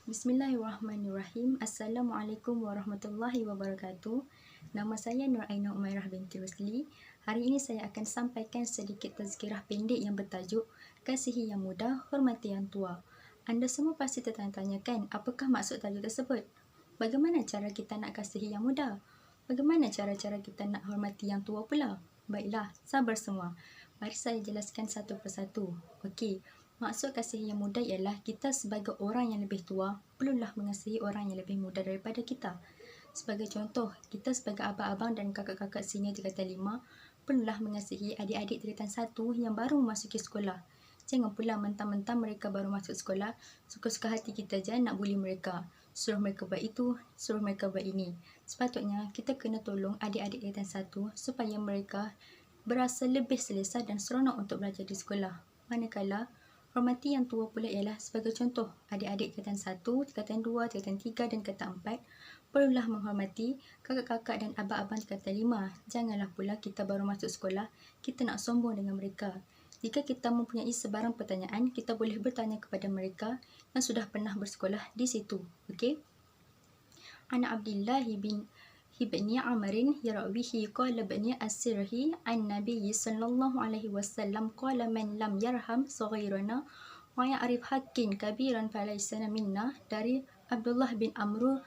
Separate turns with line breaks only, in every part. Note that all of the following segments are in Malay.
Bismillahirrahmanirrahim. Assalamualaikum warahmatullahi wabarakatuh. Nama saya Nur Aina Umairah binti Rusli. Hari ini saya akan sampaikan sedikit tazkirah pendek yang bertajuk Kasihi yang muda, hormati yang tua. Anda semua pasti tertanya-tanyakan apakah maksud tajuk tersebut? Bagaimana cara kita nak kasihi yang muda? Bagaimana cara-cara kita nak hormati yang tua pula? Baiklah, sabar semua. Mari saya jelaskan satu persatu. Okey. Maksud kasihi yang muda ialah kita sebagai orang yang lebih tua perlulah mengasihi orang yang lebih muda daripada kita. Sebagai contoh, kita sebagai abang-abang dan kakak-kakak senior tingkatan 5 perlulah mengasihi adik-adik tingkatan 1 yang baru memasuki sekolah. Jangan pula mentang-mentang mereka baru masuk sekolah, suka-suka hati kita je nak bully mereka. Suruh mereka buat itu, suruh mereka buat ini. Sepatutnya kita kena tolong adik-adik tingkatan 1 supaya mereka berasa lebih selesa dan seronok untuk belajar di sekolah. Manakala hormati yang tua pula ialah sebagai contoh, adik-adik tingkatan 1, tingkatan 2, tingkatan 3 dan tingkatan 4 perlulah menghormati kakak-kakak dan abang-abang tingkatan 5. Janganlah pula kita baru masuk sekolah, kita nak sombong dengan mereka. Jika kita mempunyai sebarang pertanyaan, kita boleh bertanya kepada mereka yang sudah pernah bersekolah di situ. Okey? Ana Abdullah bin Ibni Amrin yarawihi qala bani asirhi an Nabi sallallahu alaihi wasallam qala man lam yarham saghirana wa ya'rif haqqin kabiran falaysa minna. Dari Abdullah bin Amr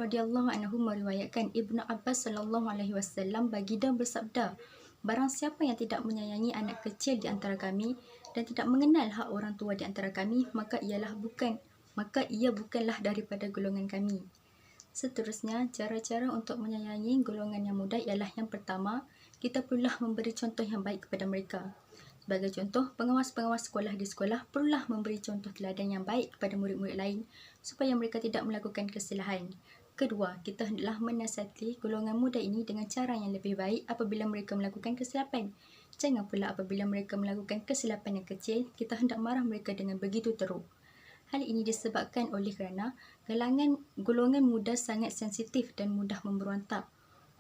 radhiyallahu anhu meriwayatkan Ibnu Abbas sallallahu alaihi wasallam baginda bersabda, barang siapa yang tidak menyayangi anak kecil di antara kami dan tidak mengenal hak orang tua di antara kami, maka ia bukanlah daripada golongan kami. Seterusnya, cara-cara untuk menyayangi golongan yang muda ialah yang pertama, kita perlulah memberi contoh yang baik kepada mereka. Sebagai contoh, pengawas-pengawas sekolah di sekolah perlulah memberi contoh teladan yang baik kepada murid-murid lain supaya mereka tidak melakukan kesalahan. Kedua, kita hendaklah menasihati golongan muda ini dengan cara yang lebih baik apabila mereka melakukan kesilapan. Jangan pula apabila mereka melakukan kesilapan yang kecil, kita hendak marah mereka dengan begitu teruk. Hal ini disebabkan oleh kerana golongan muda sangat sensitif dan mudah memberontak.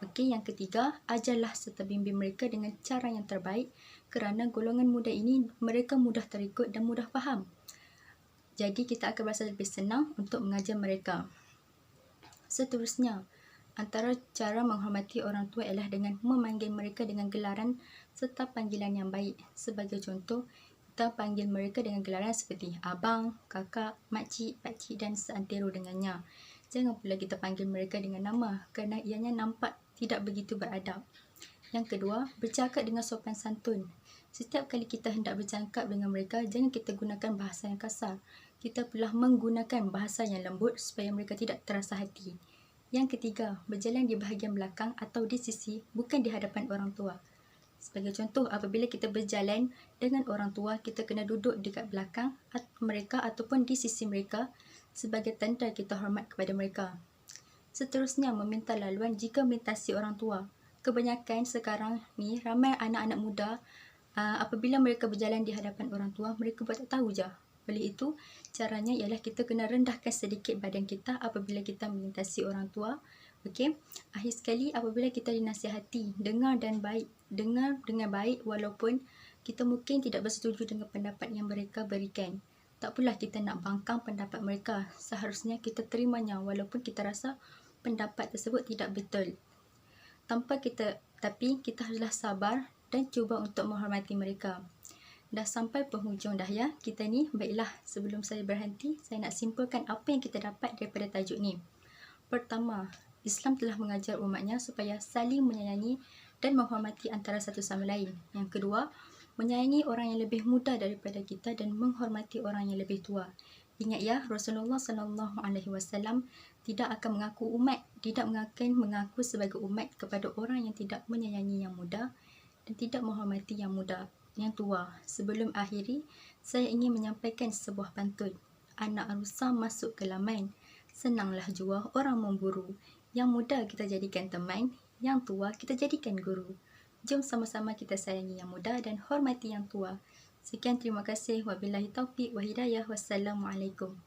Okey, yang ketiga, ajarlah serta bimbing mereka dengan cara yang terbaik kerana golongan muda ini mereka mudah terikut dan mudah faham. Jadi kita akan berasa lebih senang untuk mengajar mereka. Seterusnya, antara cara menghormati orang tua ialah dengan memanggil mereka dengan gelaran serta panggilan yang baik. Sebagai contoh, kita panggil mereka dengan gelaran seperti abang, kakak, makcik, pakcik dan seantero dengannya. Jangan pula kita panggil mereka dengan nama kerana ianya nampak tidak begitu beradab. Yang kedua, bercakap dengan sopan santun. Setiap kali kita hendak bercakap dengan mereka, jangan kita gunakan bahasa yang kasar. Kita perlulah menggunakan bahasa yang lembut supaya mereka tidak terasa hati. Yang ketiga, berjalan di bahagian belakang atau di sisi, bukan di hadapan orang tua. Sebagai contoh, apabila kita berjalan dengan orang tua, kita kena duduk dekat belakang mereka ataupun di sisi mereka sebagai tanda kita hormat kepada mereka. Seterusnya, meminta laluan jika melintasi orang tua. Kebanyakan sekarang ni, ramai anak-anak muda apabila mereka berjalan di hadapan orang tua, mereka buat tak tahu je. Oleh itu, caranya ialah kita kena rendahkan sedikit badan kita apabila kita melintasi orang tua. Okey, akhir sekali apabila kita dinasihati, dengar dengan baik walaupun kita mungkin tidak bersetuju dengan pendapat yang mereka berikan. Tak pula kita nak bangkang pendapat mereka, seharusnya kita terimanya walaupun kita rasa pendapat tersebut tidak betul. Tapi kita haruslah sabar dan cuba untuk menghormati mereka. Dah sampai penghujung dah ya kita ni. Baiklah, sebelum saya berhenti, saya nak simpulkan apa yang kita dapat daripada tajuk ni. Pertama, Islam telah mengajar umatnya supaya saling menyayangi dan menghormati antara satu sama lain. Yang kedua, menyayangi orang yang lebih muda daripada kita dan menghormati orang yang lebih tua. Ingat ya, Rasulullah SAW tidak akan mengaku sebagai umat kepada orang yang tidak menyayangi yang muda dan tidak menghormati yang muda, yang tua. Sebelum akhiri, saya ingin menyampaikan sebuah pantun. Anak rusa masuk ke laman, senanglah jua orang memburu. Yang muda kita jadikan teman, yang tua kita jadikan guru. Jom sama-sama kita sayangi yang muda dan hormati yang tua. Sekian, terima kasih. Wabillahi taufiq wa hidayah. Wassalamualaikum.